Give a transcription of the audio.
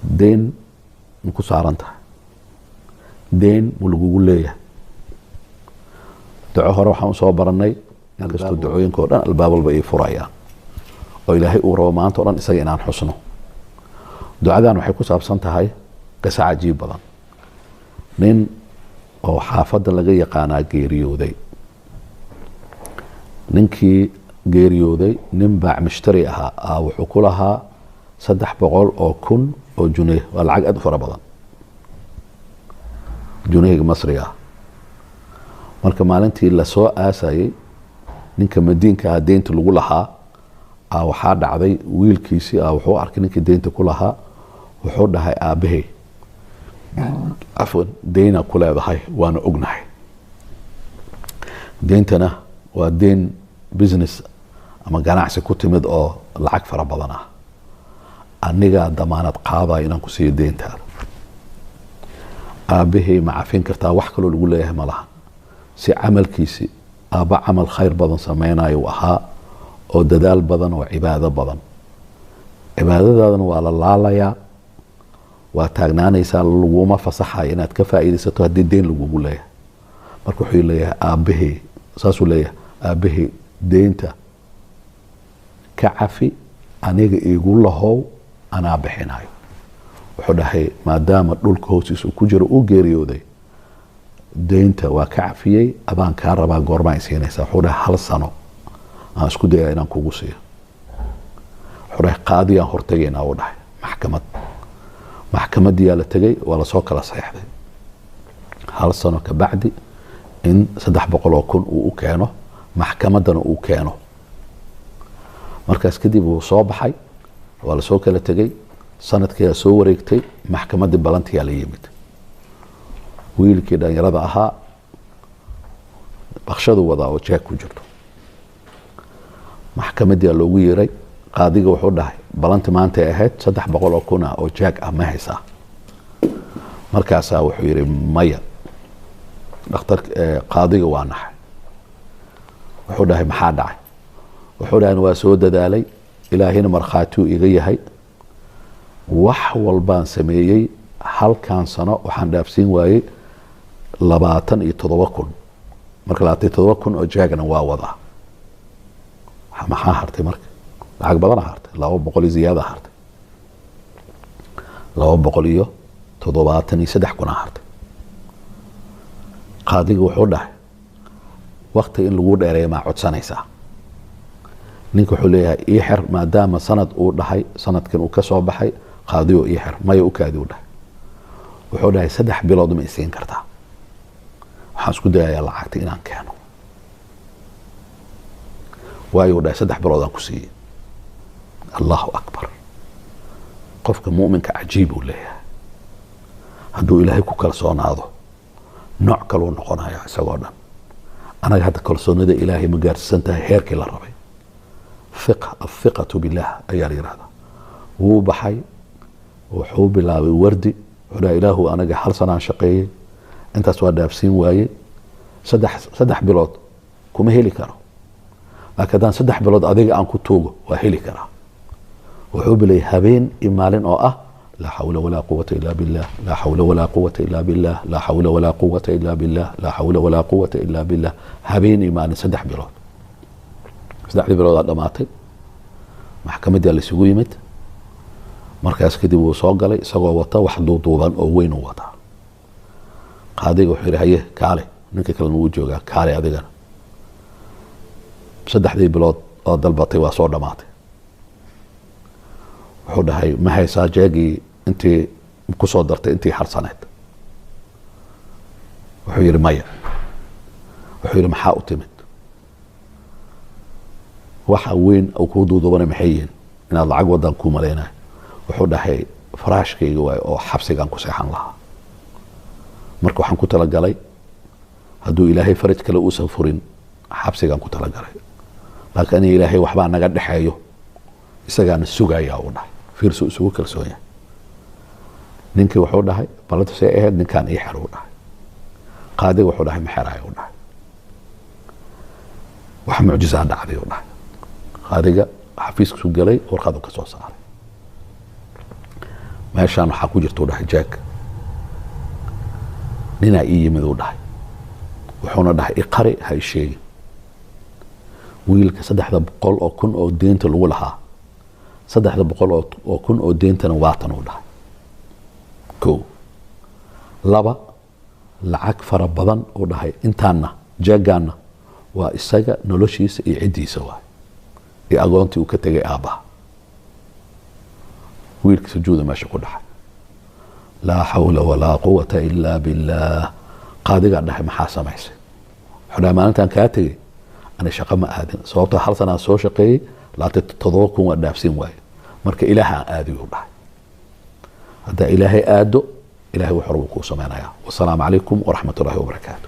دين مكو سارنتها دين ولغو ليه دعوه روحان soo baranay inkastoo ducooyinka oo dhan albaab walba ay furayaan oo ilaahay uu rabo maanta oo dhan isaga inaan xusno ducadan waxay ku saabsan tahay qisa cajiib badan nin oo xaafadda laga yaqaanaa geeriyooday ninkii geeriyooday nin baac mushtari ahaa wuxuu ku lahaa 300,000 oo junee waa lacag aad u fara badan juneega masriga marka maalintii la soo aasayay ninka madiinka deynta lagu lahaa waxaa dhacday wiilkiisii wuxuu arkay ninkii deynta ku lahaa wuxuu dhahay aabahay afwan deyna ku leedahay waana ognahay deyntana waa deyn business ama ganacsi ku timid oo lacag fara badan ah aniga damaanad qaadaya inaan ku siiyo deyntaada aabahay ma cafin kartaa wax kaloo lagu leeyahay ma laha si camalkiisi aaba camal khayr badan sameynayo ahaa oo dadaal badan oo cibaado badan cibaadadaadana waa la laalayaa waa taagnaanaysaa laguma fasaxayo inaad ka faa'iidaysato haddii deyn lagugu leeyahay marka wuxuu leeyahay aabahay saasuu leeyahay aabahay deynta ka cafi aniga igu lahow anaa bixinayo wuxuu dhahay maadaama dhulka hoostiisa uu ku jiro uu geeriyooday deynta waa ka cafiyey adaan kaa rabaa goormaa i siinaysaa wuxuu dhahay 1 sano aan isku dayaa inaan kugu siiyo wuxuu dhahay qaadiyaan hortagaynaa uu dhahay maxkamadiyaa la tegay waa lasoo kala saxeexday 1 sano ka bacdi in 300,000 uu u keeno maxkamadana uu keeno markaas kadib uu soo baxay waa lasoo kala tegay sanadkii soo wareegtay maxkamadii balantiyaa la yimid wiilkii dhalinyarada ahaa baqshadu wadaa oo jeeg ku jirto maxkamadii loogu yeeray qaadiga wuxuu dhahay balanti maanta ay ahayd 300,000 oo jeeg ah ma haysaa markaasaa wuxuu yiri maya dhakhtar qaadiga waa naxay wuxuu dhahay maxaa dhacay wuxuu dhahay waa soo dadaalay ilaahina markhaati iga yahay wax walbaan sameeyay halkan sano waxaan dhaafsiin waayay 27,000 marka 27,000 oo jeegna waa wadaa maxaa hartay marka lacag badan hartay 200 ziyaada hartay 273 hartay qaadiga wuxuu dhahay waqti in lagu dheereeyo ma codsanaysaa ninka wuxuu leeyahay ii xir maadaama sanad uu dhahay sanadkan uu ka soo baxay qaadiyo ii xir maya u kaadi u dhahay wuxuu dhahay 3 bilood ma isiin kartaa waxaan isku dayayaa lacagta inaan keeno waayo dhahay 3 bilood aan ku siiyey allahu akbar qofka mu'minka cajiib uu leeyahay hadduu ilaahay ku kalsoonaado nooc kaluu noqonaya isagoo dhan anaga hadda kalsoonida ilaahay ma gaarsiisan tahay heerkii la rabay الثقة بالله أيار يرادا هو بحي وحب الله وردي ولا إله أنا جحل صنع شقي أنت سوى دافسين واي سدح بلاد كم هيلي كرا لكن سدح بلاد أديك عن كتوب وهيلي كرا وحب لي هبين إمالين أو لا حول ولا قوة إلا بالله لا حول ولا قوة إلا بالله لا حول ولا قوة إلا بالله لا حول ولا قوة إلا بالله هبين إيمان سدح بلاد 3 bilood dhamaatay maxkamadii la isugu yimid markaas kadib uu soo galay isagoo wata wax duuduuban oo weyn u wata qaadiga wuxuu yiri kaale ninka kale uu joogaa kaale adigana 3 bilood oo dalbatay waa soo dhamaatay wuxuu dhahay ma haysaa jeegii intii ku soo dartay intii harsaneed wuxuu yiri maya wuxuu yiri maxaa u timid waxa weyn oo ku duuduubana maxayeen inaad lacag wadan ku maleynaa wuxuu dhahay faraashkayga way oo xabsigan ku seexan lahaa marka waxaan ku tala galay hadduu ilaahay faraj kale uu safurin xabsigan ku tala galay laakiin ilaahay waxba naga dhaxeeyo isagaana sugaya u dhahay fiirso isugu kalsoon yahay ninkii wuxuu dhahay balanta say ahayd ninkan ii xir u dhahay qaadiga wuxuu dhahay ma xirayo u dhahay wax mucjiza dhacday u dhahay qaadiga xafiiska soo galay warqad ka soo saaray meeshaan waxaa ku jirta u dhahay jaag ninaa ii yimid uu dhahay wuxuuna dhahay iqari ha i sheegin wiilka 300,000 oo deenta lagu lahaa 300,000 oo deentana waatan uu dhahay kow laba lacag fara badan uu dhahay intaana jaagaana waa isaga noloshiisa iyo ciddiisa waay iyo agoontii uu ka tegay aabbaha wiilka sujuuda meesha ku dhaxay laa xawla walaa quwata ilaa billaah qaadigaa dhahay maxaa samaysay wuxuu dhahay maalintaan kaa tegey ani shaqo ma aadin sababtoo hal sanaan soo shaqeeyey 7,000 waa dhaafsin waaye marka ilaaha aan aadiyuu dhahay haddaa ilaahay aado ilaahay wuxuu rabuu kuu samaynayaa wasalaamu calaykum waraxmatullaahi wabarakaatu